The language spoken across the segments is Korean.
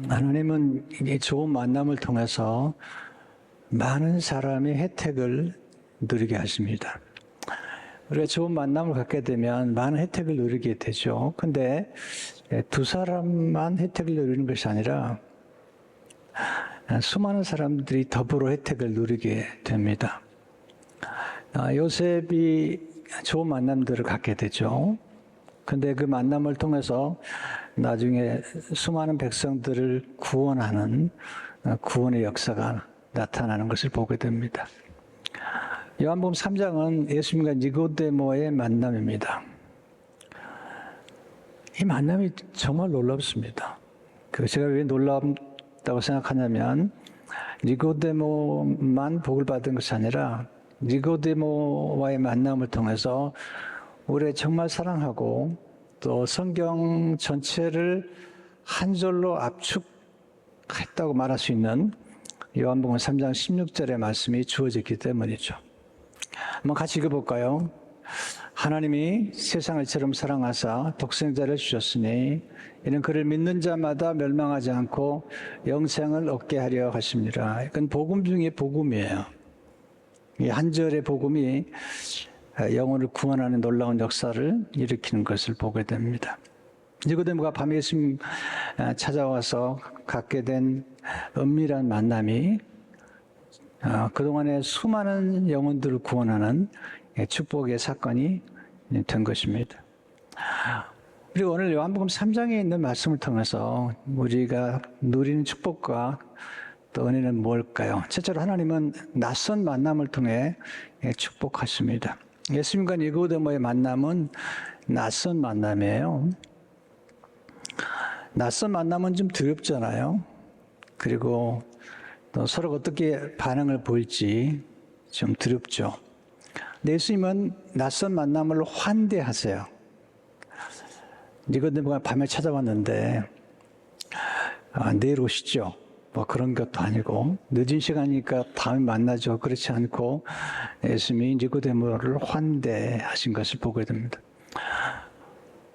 하나님은 이 좋은 만남을 통해서 많은 사람의 혜택을 누리게 하십니다. 우리가 좋은 만남을 갖게 되면 많은 혜택을 누리게 되죠. 근데 두 사람만 혜택을 누리는 것이 아니라 수많은 사람들이 더불어 혜택을 누리게 됩니다. 요셉이 좋은 만남들을 갖게 되죠. 근데 그 만남을 통해서 나중에 수많은 백성들을 구원하는 구원의 역사가 나타나는 것을 보게 됩니다. 요한복음 3장은 예수님과 니고데모의 만남입니다. 이 만남이 정말 놀랍습니다. 제가 왜 놀랍다고 생각하냐면 니고데모만 복을 받은 것이 아니라 니고데모와의 만남을 통해서 우리를 정말 사랑하고 또 성경 전체를 한 절로 압축했다고 말할 수 있는 요한복음 3장 16절의 말씀이 주어졌기 때문이죠. 한번 같이 읽어볼까요? 하나님이 세상을 이처럼 사랑하사 독생자를 주셨으니 이는 그를 믿는 자마다 멸망하지 않고 영생을 얻게 하려 하십니다. 이건 복음 중에 복음이에요. 이 한 절의 복음이 영혼을 구원하는 놀라운 역사를 일으키는 것을 보게 됩니다. 니고데모가 밤에 예수님 찾아와서 갖게 된 은밀한 만남이 그동안의 수많은 영혼들을 구원하는 축복의 사건이 된 것입니다. 그리고 오늘 요한복음 3장에 있는 말씀을 통해서 우리가 누리는 축복과 또 은혜는 뭘까요? 첫째로 하나님은 낯선 만남을 통해 축복하십니다. 예수님과 니고데모의 만남은 낯선 만남이에요. 낯선 만남은 좀 두렵잖아요. 그리고 또 서로 어떻게 반응을 보일지 좀 두렵죠. 근데 예수님은 낯선 만남을 환대하세요. 니고데모가 밤에 찾아왔는데 내일 오시죠. 뭐 그런 것도 아니고 늦은 시간이니까 다음에 만나죠. 그렇지 않고 예수님이 니고데모를 환대하신 것을 보게 됩니다.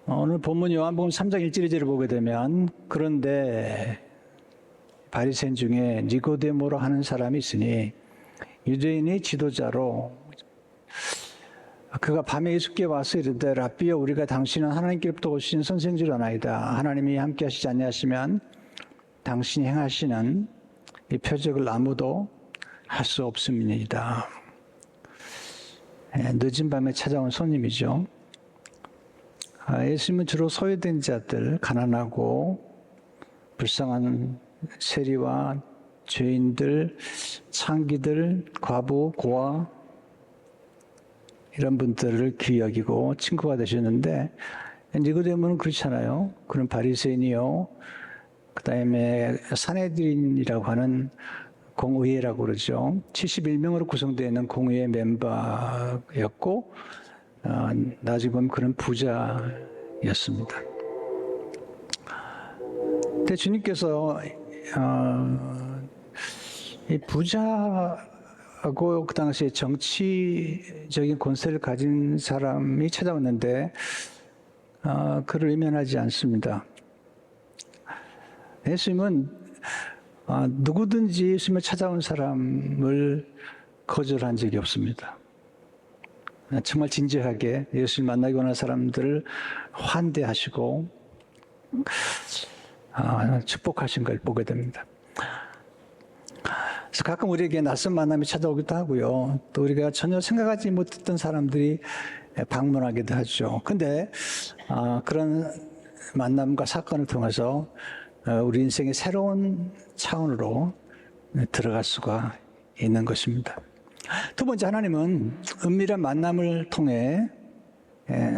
오늘 본문 요한복음 3장 1절 2절을 보게 되면 그런데 바리새인 중에 니고데모로 하는 사람이 있으니 유대인의 지도자로 그가 밤에 예수께 와서 이르되 랍비여 우리가 당신은 하나님께로부터 오신 선생인 줄 아나이다. 하나님이 함께 하시지 아니하시면 당신이 행하시는 이 표적을 아무도 할 수 없음이니이다. 늦은 밤에 찾아온 손님이죠. 예수님은 주로 소외된 자들, 가난하고 불쌍한 세리와 죄인들, 창기들, 과부, 고아 이런 분들을 귀히 여기고 친구가 되셨는데 니고데모는 그렇잖아요. 그는 바리새인이요. 그 다음에 사내들인이라고 하는 공의회라고 그러죠. 71명으로 구성되어 있는 공의회 멤버였고 나중에 보면 그런 부자였습니다. 근데 주님께서 이 부자하고 그 당시에 정치적인 권세를 가진 사람이 찾아왔는데 그를 외면하지 않습니다. 예수님은 누구든지 예수님을 찾아온 사람을 거절한 적이 없습니다. 정말 진지하게 예수를 만나기 원하는 사람들을 환대하시고 축복하신 걸 보게 됩니다. 그래서 가끔 우리에게 낯선 만남이 찾아오기도 하고요. 또 우리가 전혀 생각하지 못했던 사람들이 방문하기도 하죠. 근데 그런 만남과 사건을 통해서 우리 인생의 새로운 차원으로 들어갈 수가 있는 것입니다. 두 번째, 하나님은 은밀한 만남을 통해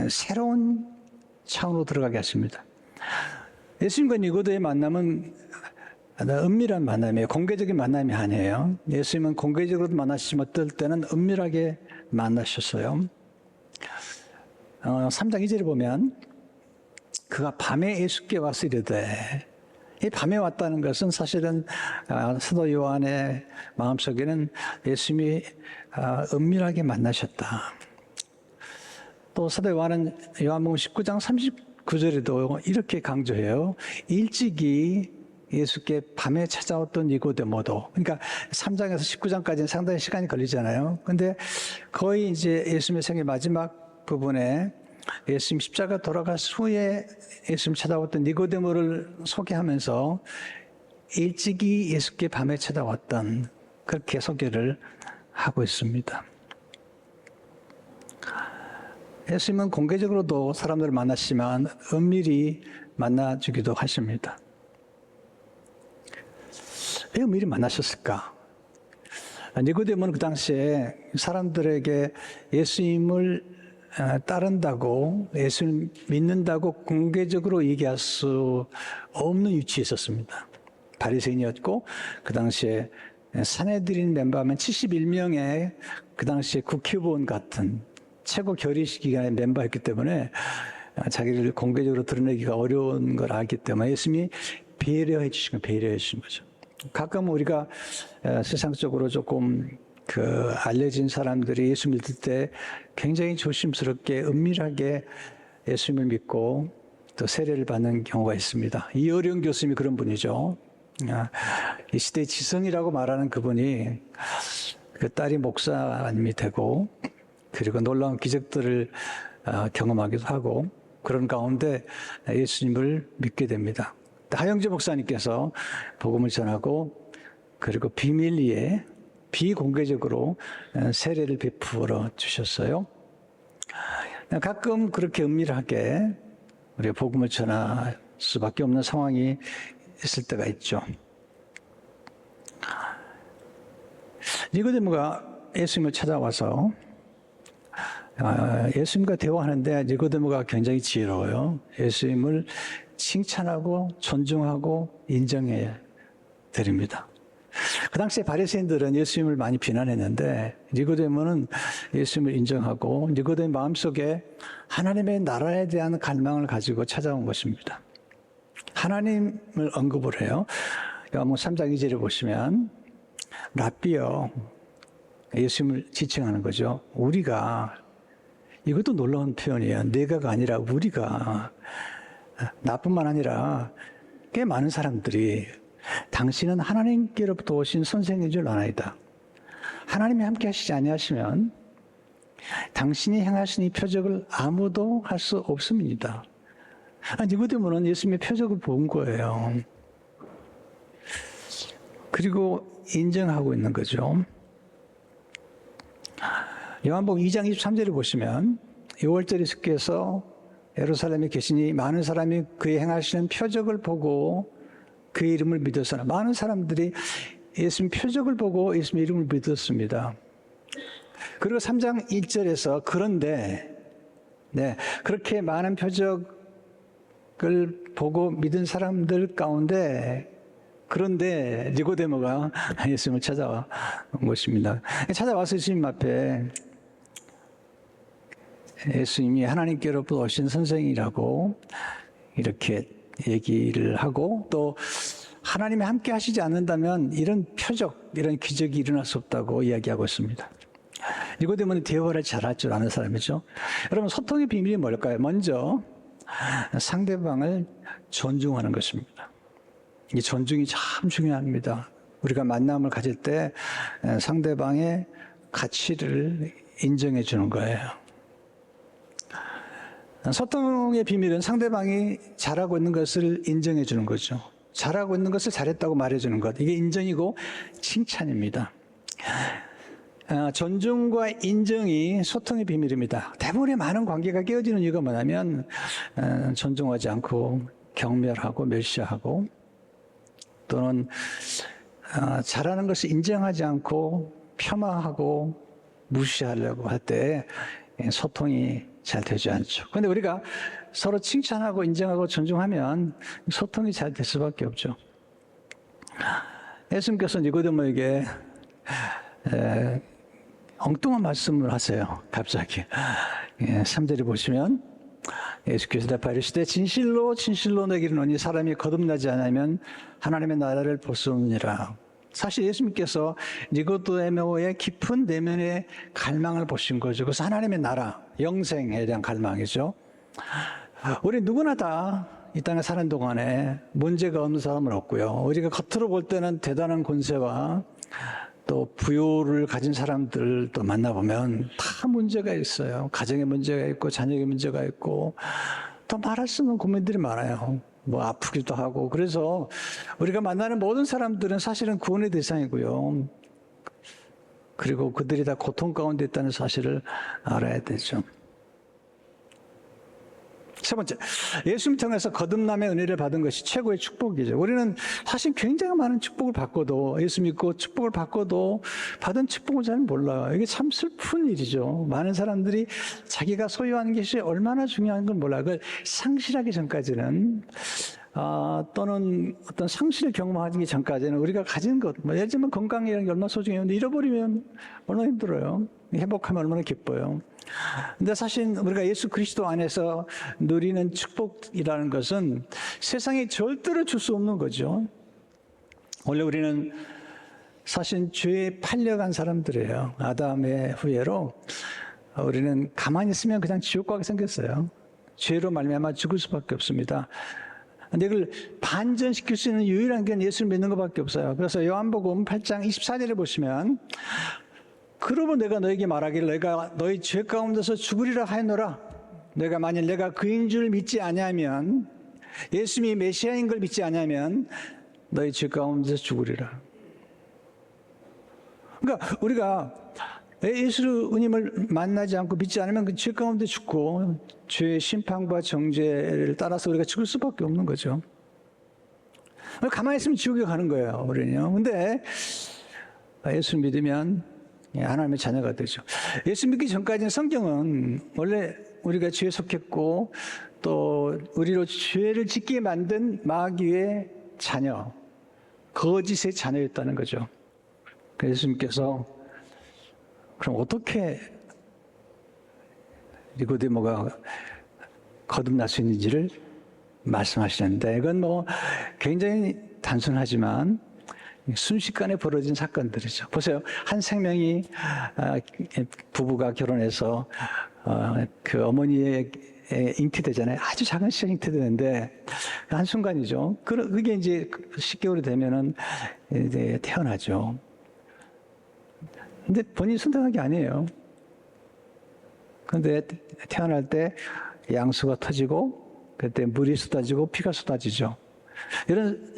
새로운 차원으로 들어가게 하십니다. 예수님과 니고데모의 만남은 은밀한 만남이에요. 공개적인 만남이 아니에요. 예수님은 공개적으로도 만나시지만 어떨 때는 은밀하게 만나셨어요. 3장 2절에 보면 그가 밤에 예수께 와서 이르되, 이 밤에 왔다는 것은 사실은 사도 요한의 마음속에는 예수님이 은밀하게 만나셨다. 또 사도 요한은 요한복음 19장 39절에도 이렇게 강조해요. 일찍이 예수께 밤에 찾아왔던 니고데모도, 그러니까 3장에서 19장까지는 상당히 시간이 걸리잖아요. 근데 거의 이제 예수님의 생애 마지막 부분에 예수님 십자가 돌아가신 후에 예수님 찾아왔던 니고데모를 소개하면서 일찍이 예수께 밤에 찾아왔던, 그렇게 소개를 하고 있습니다. 예수님은 공개적으로도 사람들을 만났지만 은밀히 만나주기도 하십니다. 왜 은밀히 만나셨을까? 니고데모는 그 당시에 사람들에게 예수님을 따른다고, 예수를 믿는다고 공개적으로 얘기할 수 없는 위치에 있었습니다. 바리새인이었고, 그 당시에 산헤드린 멤버하면 71명의 그 당시에 국회의원 같은 최고 결의기관의 멤버였기 때문에 자기를 공개적으로 드러내기가 어려운 걸 알기 때문에 예수님이 배려해 주신 거죠. 가끔 우리가 세상적으로 조금 알려진 사람들이 예수 믿을 때 굉장히 조심스럽게 은밀하게 예수님을 믿고 또 세례를 받는 경우가 있습니다. 이어령 교수님이 그런 분이죠. 이 시대의 지성이라고 말하는 그분이 그 딸이 목사님이 되고, 그리고 놀라운 기적들을 경험하기도 하고, 그런 가운데 예수님을 믿게 됩니다. 하영재 목사님께서 복음을 전하고, 그리고 비밀리에 비공개적으로 세례를 베풀어 주셨어요. 가끔 그렇게 은밀하게 우리가 복음을 전할 수밖에 없는 상황이 있을 때가 있죠. 니고데모가 예수님을 찾아와서 예수님과 대화하는데 니고데모가 굉장히 지혜로워요. 예수님을 칭찬하고 존중하고 인정해 드립니다. 그 당시에 바리새인들은 예수님을 많이 비난했는데 니고데모는 예수님을 인정하고 니고데모 마음속에 하나님의 나라에 대한 갈망을 가지고 찾아온 것입니다. 하나님을 언급을 해요. 요한복음 3장 2절에 보시면 랍비여, 예수님을 지칭하는 거죠. 우리가, 이것도 놀라운 표현이에요. 내가가 아니라 우리가, 나뿐만 아니라 꽤 많은 사람들이 당신은 하나님께로부터 오신 선생인 줄 아나이다. 하나님이 함께 하시지 아니하시면 당신이 행하신 이 표적을 아무도 할 수 없습니다. 니고데모는 예수님의 표적을 본 거예요. 그리고 인정하고 있는 거죠. 요한복음 2장 23절을 보시면 6월절에 주께서 예루살렘에 계시니 많은 사람이 그의 행하시는 표적을 보고 그의 이름을 믿었으나, 많은 사람들이 예수님 표적을 보고 예수님 이름을 믿었습니다. 그리고 3장 1절에서 그런데, 그렇게 많은 표적을 보고 믿은 사람들 가운데 그런데 니고데모가 예수님을 찾아와 온 것입니다. 찾아와서 예수님 앞에 예수님이 하나님께로부터 오신 선생이라고 이렇게 얘기를 하고, 또 하나님이 함께 하시지 않는다면 이런 표적, 이런 기적이 일어날 수 없다고 이야기하고 있습니다. 니고데모는 대화를 잘할 줄 아는 사람이죠. 여러분, 소통의 비밀이 뭘까요? 먼저 상대방을 존중하는 것입니다. 이 존중이 참 중요합니다. 우리가 만남을 가질 때 상대방의 가치를 인정해 주는 거예요. 소통의 비밀은 상대방이 잘하고 있는 것을 인정해 주는 거죠. 잘하고 있는 것을 잘했다고 말해 주는 것. 이게 인정이고 칭찬입니다. 존중과 인정이 소통의 비밀입니다. 대부분의 많은 관계가 깨어지는 이유가 뭐냐면 존중하지 않고 경멸하고 멸시하고, 또는 잘하는 것을 인정하지 않고 폄하하고 무시하려고 할 때 소통이 잘 되지 않죠. 그런데 우리가 서로 칭찬하고 인정하고 존중하면 소통이 잘 될 수밖에 없죠. 예수님께서 니고데모에게 엉뚱한 말씀을 하세요. 갑자기 3절에 보시면 예수께서 대답하시되 진실로 진실로 내게 이르노니 사람이 거듭나지 않으면 하나님의 나라를 볼 수 없느니라. 사실 예수님께서 니고데모의 깊은 내면의 갈망을 보신 거죠. 그래서 하나님의 나라, 영생에 대한 갈망이죠. 우리 누구나 다 이 땅에 사는 동안에 문제가 없는 사람은 없고요. 우리가 겉으로 볼 때는 대단한 권세와 또 부유를 가진 사람들도 만나보면 다 문제가 있어요. 가정에 문제가 있고 자녀에 문제가 있고 또 말할 수 없는 고민들이 많아요. 뭐 아프기도 하고. 그래서 우리가 만나는 모든 사람들은 사실은 구원의 대상이고요. 그리고 그들이 다 고통 가운데 있다는 사실을 알아야 되죠. 세 번째, 예수님 통해서 거듭남의 은혜를 받은 것이 최고의 축복이죠. 우리는 사실 굉장히 많은 축복을 받고도, 예수 믿고 축복을 받고도 받은 축복을 잘 몰라요. 이게 참 슬픈 일이죠. 많은 사람들이 자기가 소유하는 것이 얼마나 중요한 걸 몰라요. 그걸 상실하기 전까지는, 또는 어떤 상실을 경험하기 전까지는 우리가 가진 것, 뭐 예를 들면 건강이라는 게 얼마나 소중해요. 잃어버리면 얼마나 힘들어요. 회복하면 얼마나 기뻐요. 근데 사실 우리가 예수 그리스도 안에서 누리는 축복이라는 것은 세상에 절대로 줄 수 없는 거죠. 원래 우리는 사실 죄에 팔려간 사람들이에요. 아담의 후예로 우리는 가만히 있으면 그냥 지옥 가게 생겼어요. 죄로 말미암아 죽을 수밖에 없습니다. 근데 이걸 반전시킬 수 있는 유일한 게 예수를 믿는 것밖에 없어요. 그래서 요한복음 8장 24절에 보시면 그러면 내가 너에게 말하기를 내가 너희 죄 가운데서 죽으리라 하였노라. 내가 만일 내가 그인 줄 믿지 아니하면 예수님이 메시아인 걸 믿지 아니하면 너희 죄 가운데서 죽으리라. 그러니까 우리가 예수님을 만나지 않고 믿지 않으면 그 죄 가운데 죽고 죄의 심판과 정죄를 따라서 우리가 죽을 수밖에 없는 거죠. 가만히 있으면 지옥에 가는 거예요, 우리는요. 근데 예수 믿으면 하나님의 자녀가 되죠. 예수 믿기 전까지는 성경은 원래 우리가 죄에 속했고 또 우리로 죄를 짓게 만든 마귀의 자녀, 거짓의 자녀였다는 거죠. 그래서 예수님께서 그럼 어떻게 니고데모가 거듭날 수 있는지를 말씀하시는데 이건 뭐 굉장히 단순하지만 순식간에 벌어진 사건들이죠. 보세요. 한 생명이 부부가 결혼해서 그 어머니의 잉태되잖아요. 아주 작은 시간 잉태되는데 한순간이죠. 그게 이제 10개월이 되면은 이제 태어나죠. 근데 본인이 선택한 게 아니에요. 근데 태어날 때 양수가 터지고 그때 물이 쏟아지고 피가 쏟아지죠. 이런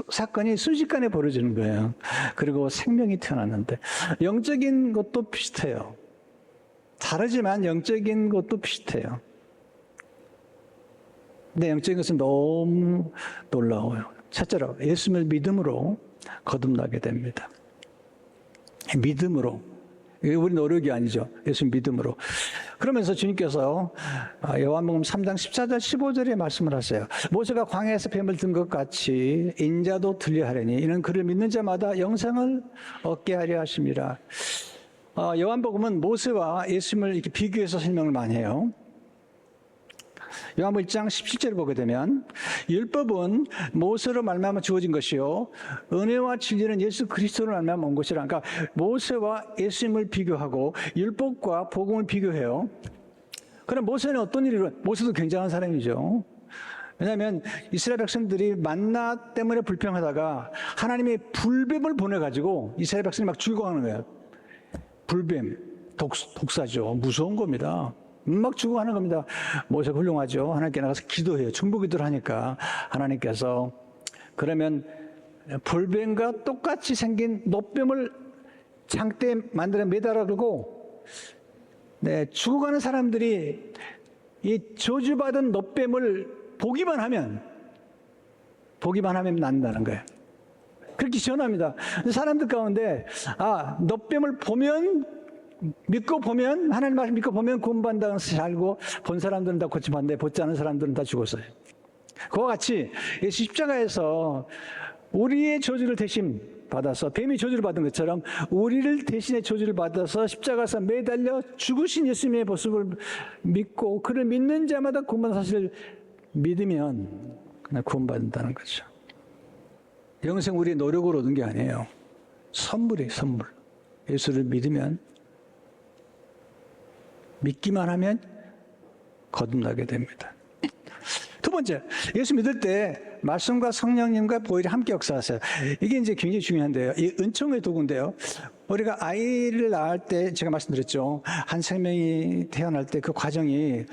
사건이 순식간에 벌어지는 거예요. 그리고 생명이 태어났는데 영적인 것도 비슷해요. 다르지만 영적인 것도 비슷해요. 근데 영적인 것은 너무 놀라워요. 첫째로 예수님을 믿음으로 거듭나게 됩니다. 믿음으로. 이게 우리 노력이 아니죠. 예수 믿음으로. 그러면서 주님께서 요한복음 3장 14절 15절에 말씀을 하세요. 모세가 광야에서 뱀을 든 것 같이 인자도 들려 하려니 이는 그를 믿는 자마다 영생을 얻게 하려 하심이라. 요한복음은 모세와 예수님을 이렇게 비교해서 설명을 많이 해요. 요한복음 1장 17절을 보게 되면 율법은 모세로 말미암아 주어진 것이요 은혜와 진리는 예수 그리스도로 말미암아 온 것이라. 그러니까 모세와 예수님을 비교하고 율법과 복음을 비교해요. 그럼 모세는 어떤 일을? 모세도 굉장한 사람이죠. 왜냐하면 이스라엘 백성들이 만나 때문에 불평하다가 하나님이 불뱀을 보내가지고 이스라엘 백성이 막 죽어가는 거예요. 불뱀, 독사죠. 무서운 겁니다. 막 죽어가는 겁니다. 모세가 훌륭하죠. 하나님께 나가서 기도해요. 중보기도를 하니까 하나님께서 그러면 불뱀과 똑같이 생긴 놋뱀을 장대에 만들어 매달아 두고 죽어가는 사람들이 이 저주받은 놋뱀을 보기만 하면 난다는 거예요. 그렇게 시원합니다. 사람들 가운데 놋뱀을 보면 믿고 보면 하나님 말씀 믿고 보면 구원받는다는 것을 알고 본 사람들은 다 고침받는데 보지 않은 사람들은 다 죽었어요. 그와 같이 예수 십자가에서 우리의 저주를 대신 받아서 뱀이 저주를 받은 것처럼 우리를 대신에 저주를 받아서 십자가에서 매달려 죽으신 예수님의 모습을 믿고 그를 믿는 자마다 구원받는 사실을 믿으면 그냥 구원받는다는 거죠. 영생 우리의 노력으로 얻은 게 아니에요. 선물이에요. 선물. 예수를 믿으면 믿기만 하면 거듭나게 됩니다. 두 번째, 예수 믿을 때 말씀과 성령님과 보혈이 함께 역사하세요. 이게 이제 굉장히 중요한데요. 이 은총의 도구인데요. 우리가 아이를 낳을 때 제가 말씀드렸죠. 한 생명이 태어날 때 그 과정이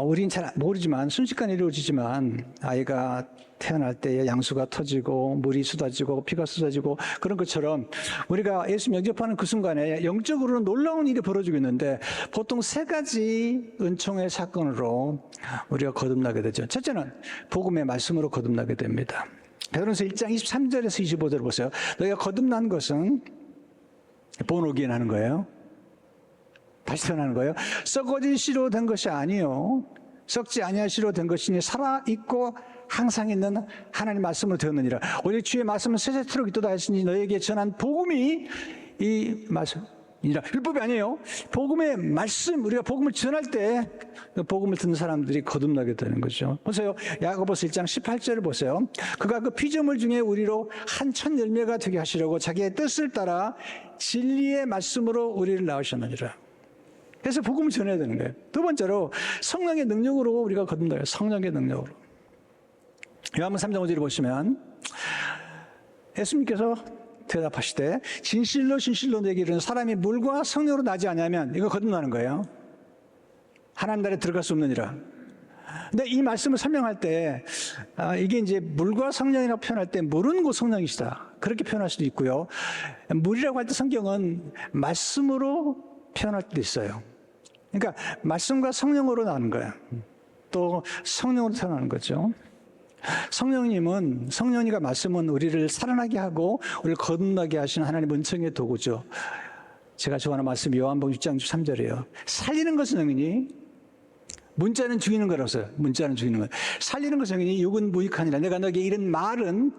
우린 잘 모르지만 순식간에 이루어지지만 아이가 태어날 때 양수가 터지고 물이 쏟아지고 피가 쏟아지고 그런 것처럼 우리가 예수 영접하는 그 순간에 영적으로는 놀라운 일이 벌어지고 있는데 보통 세 가지 은총의 사건으로 우리가 거듭나게 되죠. 첫째는 복음의 말씀으로 거듭나게 됩니다. 베드로전서 1장 23절에서 25절을 보세요. 너희가 거듭난 것은 본오기엔 하는 거예요. 다시 태어나는 거예요. 썩어질 씨로 된 것이 아니요 썩지 아니할 씨로 된 것이니 살아있고 항상 있는 하나님 말씀으로 되었느니라. 오직 주의 말씀은 세세토록 있도다 했으니 너에게 전한 복음이 이 말씀이니라. 율법이 아니에요. 복음의 말씀, 우리가 복음을 전할 때 복음을 듣는 사람들이 거듭나게 되는 거죠. 보세요. 야고보서 1장 18절을 보세요. 그가 그 피조물 중에 우리로 한 천 열매가 되게 하시려고 자기의 뜻을 따라 진리의 말씀으로 우리를 낳으셨느니라. 그래서 복음을 전해야 되는 거예요. 두 번째로 성령의 능력으로 우리가 거듭나요. 성령의 능력으로. 요한복음 3장 5절을 보시면 예수님께서 대답하시되 진실로 진실로 내게 이르는 사람이 물과 성령으로 나지 않으면 이거 거듭나는 거예요. 하나님 나라에 들어갈 수 없느니라. 근데 이 말씀을 설명할 때 이게 이제 물과 성령이라고 표현할 때 물은 곧 성령이시다. 그렇게 표현할 수도 있고요. 물이라고 할 때 성경은 말씀으로 표현할 때도 있어요. 그러니까 말씀과 성령으로 나오는 거예요. 또 성령으로 태어나는 거죠. 성령이가 말씀은 우리를 살아나게 하고 우리를 거듭나게 하시는 하나님의 은총의 도구죠. 제가 좋아하는 말씀 요한복음 6장 3절이에요. 살리는 것은 성이니 문자는 죽이는 거라서요. 문자는 죽이는 거예요. 살리는 것은 성이니 육은 무익하니라. 내가 너에게 이른 말은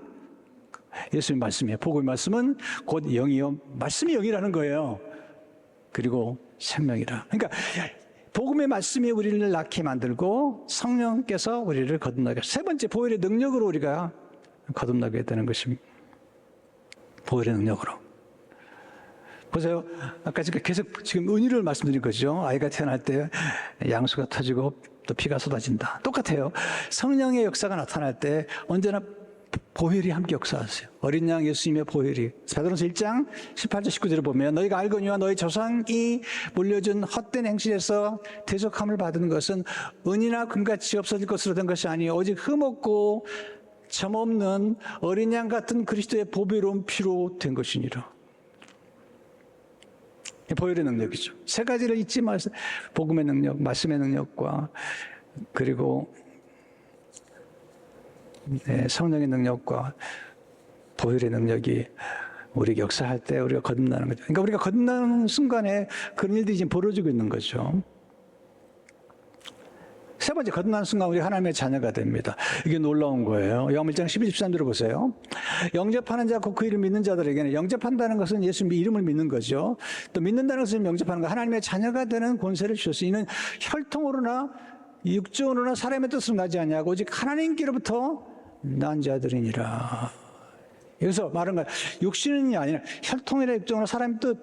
예수님의 말씀이에요. 복음의 말씀은 곧 영이요. 말씀이 영이라는 거예요. 그리고 생명이라. 그러니까 복음의 말씀이 우리를 낳게 만들고 성령께서 우리를 거듭나게. 세 번째, 보혈의 능력으로 우리가 거듭나게 되는 것입니다. 보혈의 능력으로. 보세요. 아까 계속 지금 은유를 말씀드린 거죠. 아이가 태어날 때 양수가 터지고 또 피가 쏟아진다. 똑같아요. 성령의 역사가 나타날 때 언제나 보혈이 함께 역사하세요. 어린 양 예수님의 보혈이. 베드로전서 1장 18절 19절을 보면 너희가 알거니와 너희 조상이 물려준 헛된 행실에서 대적함을 받은 것은 은이나 금같이 없어질 것으로 된 것이 아니요 오직 흠없고 점없는 어린 양 같은 그리스도의 보배로운 피로 된 것이니라. 보혈의 능력이죠. 세 가지를 잊지 마세요. 복음의 능력, 말씀의 능력과 그리고 성령의 능력과 보혈의 능력이 우리에게 역사할 때 우리가 거듭나는 거죠. 그러니까 우리가 거듭나는 순간에 그런 일들이 지금 벌어지고 있는 거죠. 세 번째, 거듭나는 순간 우리 하나님의 자녀가 됩니다. 이게 놀라운 거예요. 요한복음 1장 12, 13절을 보세요. 영접하는 자, 곧 그 이름 믿는 자들에게는 영접한다는 것은 예수님의 이름을 믿는 거죠. 또 믿는다는 것은 영접하는 거. 하나님의 자녀가 되는 권세를 주셨어요. 이는 혈통으로나 육정으로나 사람의 뜻으로 나지 아니하고 오직 하나님께로부터 난 자들이니라. 여기서 말한 거예요. 육신이 아니라 혈통이나 육정으로 사람의 뜻,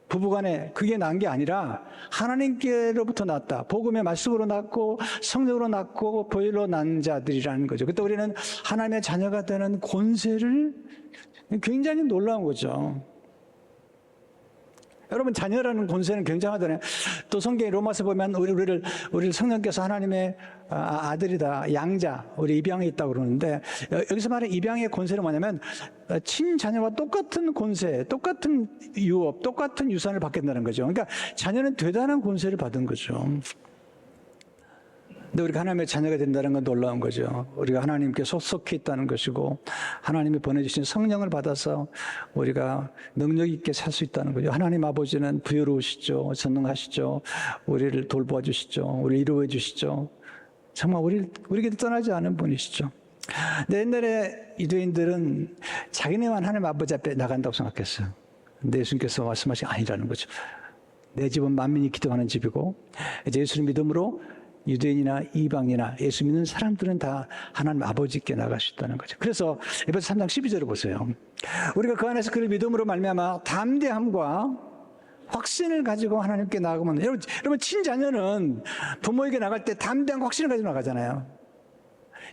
부부간에 그게 난 게 아니라 하나님께로부터 났다. 복음의 말씀으로 났고 성령으로 났고 보혈로 난 자들이라는 거죠. 그때 우리는 하나님의 자녀가 되는 권세를, 굉장히 놀라운 거죠. 여러분, 자녀라는 권세는 굉장하잖아요. 또 성경의 로마서 보면 우리를 성령께서 하나님의 아들이다, 양자, 우리 입양에 있다고 그러는데, 여기서 말하는 입양의 권세는 뭐냐면 친자녀와 똑같은 권세, 똑같은 유업, 똑같은 유산을 받겠다는 거죠. 그러니까 자녀는 대단한 권세를 받은 거죠. 근데 우리가 하나님의 자녀가 된다는 건 놀라운 거죠. 우리가 하나님께 속속해 있다는 것이고 하나님이 보내주신 성령을 받아서 우리가 능력 있게 살 수 있다는 거죠. 하나님 아버지는 부여로우시죠. 전능하시죠. 우리를 돌보아 주시죠. 우리를 이루어 주시죠. 정말 우리에게 떠나지 않은 분이시죠. 근데 옛날에 유대인들은 자기네만 하나님 아버지 앞에 나간다고 생각했어요. 근데 예수님께서 말씀하신 아니라는 거죠. 내 집은 만민이 기도하는 집이고 이제 예수를 믿음으로 유대인이나 이방이나 예수 믿는 사람들은 다 하나님 아버지께 나갈 수 있다는 거죠. 그래서 에베소 3장 12절을 보세요. 우리가 그 안에서 그를 믿음으로 말미암아 담대함과 확신을 가지고 하나님께 나아가면, 여러분 친자녀는 부모에게 나갈 때 담대함과 확신을 가지고 나가잖아요.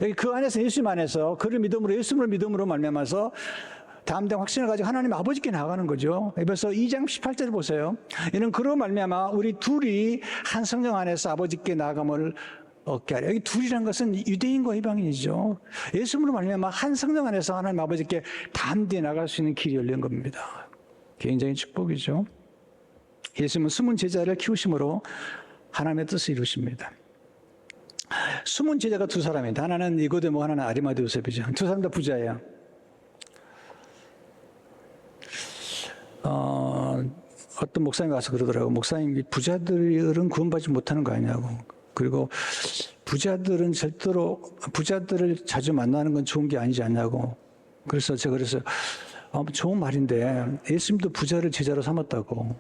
여기 그 안에서 예수님 안에서 그를 믿음으로 예수님을 믿음으로 말미암아서 담대한 확신을 가지고 하나님 아버지께 나아가는 거죠. 그래서 2장 18절 보세요. 이는 그로 말미암아 우리 둘이 한 성령 안에서 아버지께 나아감을 얻게 하려. 여기 둘이란 것은 유대인과 이방인이죠. 예수님으로 말미암아 한 성령 안에서 하나님 아버지께 담대히 나갈 수 있는 길이 열린 겁니다. 굉장히 축복이죠. 예수님은 숨은 제자를 키우심으로 하나님의 뜻을 이루십니다. 숨은 제자가 두 사람입니다. 하나는 니고데모, 하나는 아리마대 요셉이죠. 두 사람 다 부자예요. 어떤 목사님이 와서 그러더라고요. 목사님, 부자들은 구원받지 못하는 거 아니냐고. 그리고 부자들은 절대로, 부자들을 자주 만나는 건 좋은 게 아니지 않냐고. 그래서 제가 좋은 말인데, 예수님도 부자를 제자로 삼았다고.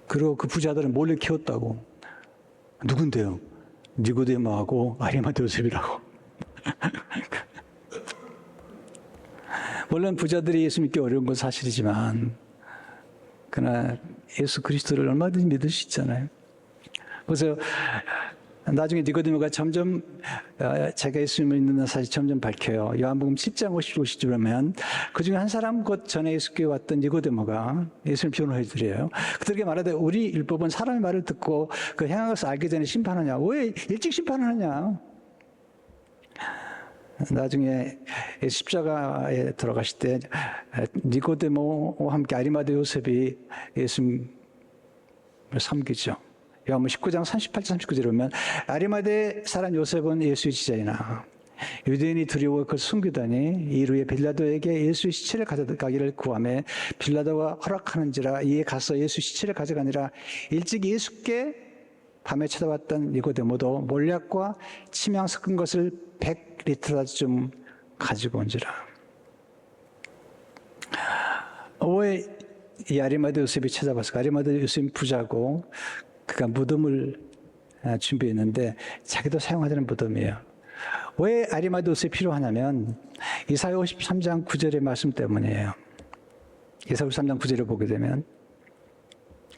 그리고 그 부자들은 몰래 키웠다고. 누군데요? 니고데모하고 아리마대 요셉이라고. 물론 부자들이 예수 믿기 어려운 건 사실이지만 그러나 예수 그리스도를 얼마든지 믿을 수 있잖아요. 그래서 나중에 니고데모가 점점 자기가 예수님을 믿는 사실이 점점 밝혀요. 요한복음 10장 50절 보면 그중에 한 사람 곧 전에 예수께 왔던 니고데모가 예수님 변호해 드려요. 그들에게 말하되 우리 율법은 사람의 말을 듣고 그 행한 것을 알기 전에 심판하냐. 왜 일찍 심판을 하냐. 나중에 십자가에 들어가실 때 니고데모와 함께 아리마대 요셉이 예수님을 섬기죠. 요한복음 19장 38절 39절에 보면 아리마대 사람 요셉은 예수의 지자이나 유대인이 두려워 그를 숨기다니 이후에 빌라도에게 예수의 시체를 가져가기를 구하며 빌라도가 허락하는지라 이에 가서 예수 시체를 가져가니라. 일찍 예수께 밤에 찾아왔던 니고데모도 몰약과 침향 섞은 것을 100리터쯤 가지고 온지라. 왜 이 아리마대 요셉이 찾아봤을까? 아리마대 요셉이 부자고 그가 무덤을 준비했는데 자기도 사용하자는 무덤이에요. 왜 아리마대 요셉이 필요하냐면 이사야 53장 9절의 말씀 때문이에요. 이사야 53장 9절을 보게 되면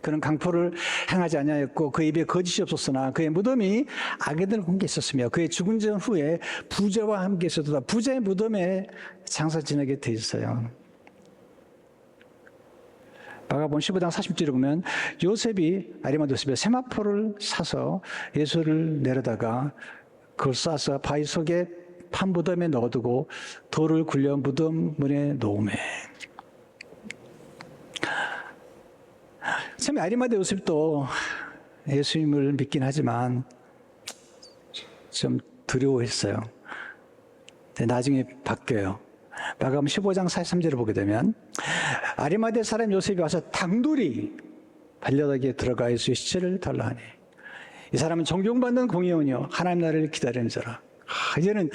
그는 강포를 행하지 아니하였고 그 입에 거짓이 없었으나 그의 무덤이 악인들과 함께 있었으며 그의 죽은 전 후에 부자와 함께 있었다. 부자의 무덤에 장사 지내게 돼 있어요. 마가복음 15장 40절에 보면 요셉이 아리마대 요셉이 세마포를 사서 예수를 내려다가 그걸 싸서 바위 속에 판 무덤에 넣어두고 돌을 굴려 무덤 문에 놓으매. 참 아리마대 요셉도 예수님을 믿긴 하지만 좀 두려워했어요. 근데 나중에 바뀌어요. 마가복음 15장 43절을 보게 되면 아리마대 사람 요셉이 와서 당돌이 빌라도에게 들어가 예수의 시체를 달라 하니 이 사람은 존경받는 공의원이요 하나님 나라를 기다리는 자라. 이제는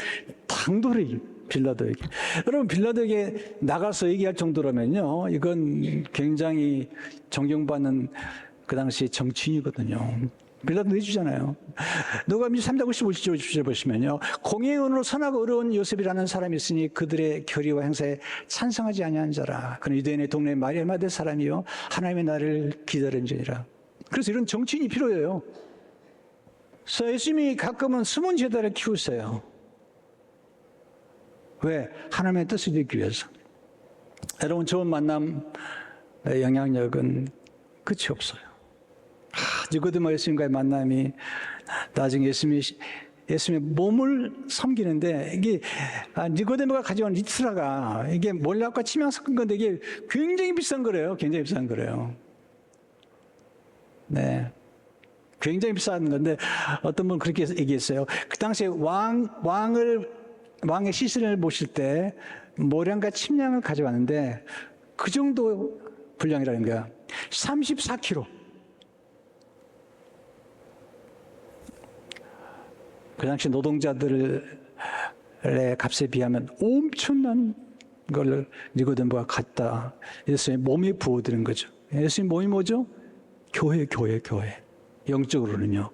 당돌이 빌라도에게. 여러분 빌라도에게 나가서 얘기할 정도라면요 이건 굉장히 존경받는 그 당시 정치인이거든요. 빌라도 내주잖아요. 누가복음 3장 55절 보시면요. 공의원으로 선하고 의로운 요셉이라는 사람이 있으니 그들의 결의와 행사에 찬성하지 아니한 자라. 그는 유대인의 동네 아리마대 사람이요 하나님의 나라를 기다리는 자니라. 그래서 이런 정치인이 필요해요. 그래서 예수님이 가끔은 숨은 제자를 키우세요. 왜? 하나님의 뜻을 이루기 위해서. 여러분 좋은 만남의 영향력은 끝이 없어요. 니고데모 예수님과의 만남이 나중에 예수님의 몸을 섬기는데 이게 니고데모가 가져온 리트라가 이게 몰약과 침향 섞은 건데 이게 굉장히 비싼 거래요. 굉장히 비싼 거래요. 네. 굉장히 비싼 건데 어떤 분은 그렇게 얘기했어요. 그 당시에 왕의 시신을 모실 때 모량과 침량을 가져왔는데 그 정도 분량이라는 거야. 34kg. 그 당시 노동자들의 값에 비하면 엄청난 걸 니고데모가 갖다 예수님의 몸에 부어드린 거죠. 예수님 몸이 뭐죠? 교회. 영적으로는요.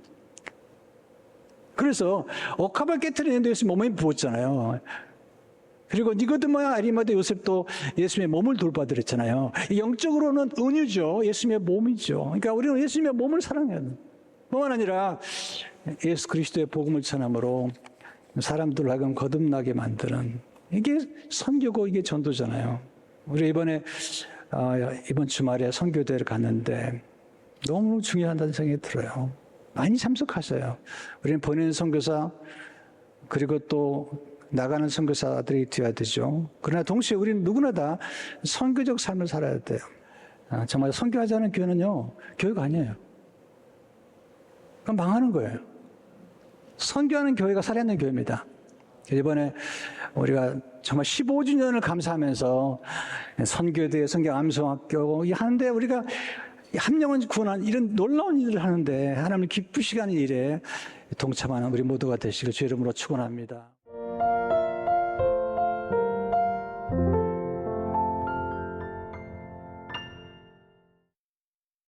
그래서 옥합을 깨트리는데 예수님 몸에 부었잖아요. 그리고 니고데모와 아리마대 요셉도 예수님의 몸을 돌봐드렸잖아요. 영적으로는 은유죠. 예수님의 몸이죠. 그러니까 우리는 예수님의 몸을 사랑해야 돼요. 뿐만 아니라 예수 그리스도의 복음을 전함으로 사람들로 하여금 거듭나게 만드는 이게 선교고 이게 전도잖아요. 우리 이번 주말에 선교대회를 갔는데 너무 중요하다는 생각이 들어요. 많이 참석하세요. 우리는 보내는 선교사 그리고 또 나가는 선교사들이 되어야 되죠. 그러나 동시에 우리는 누구나 다 선교적 삶을 살아야 돼요. 정말 선교하지 않은 교회는요, 교회가 아니에요. 그럼 망하는 거예요. 선교하는 교회가 살아있는 교회입니다. 이번에 우리가 정말 15주년을 감사하면서 선교대, 선교암송학교 하는데 우리가 한 명은 구원한 이런 놀라운 일을 하는데 하나님 기쁘시게 하는 일에 동참하는 우리 모두가 되시길 주의 이름으로 축원합니다.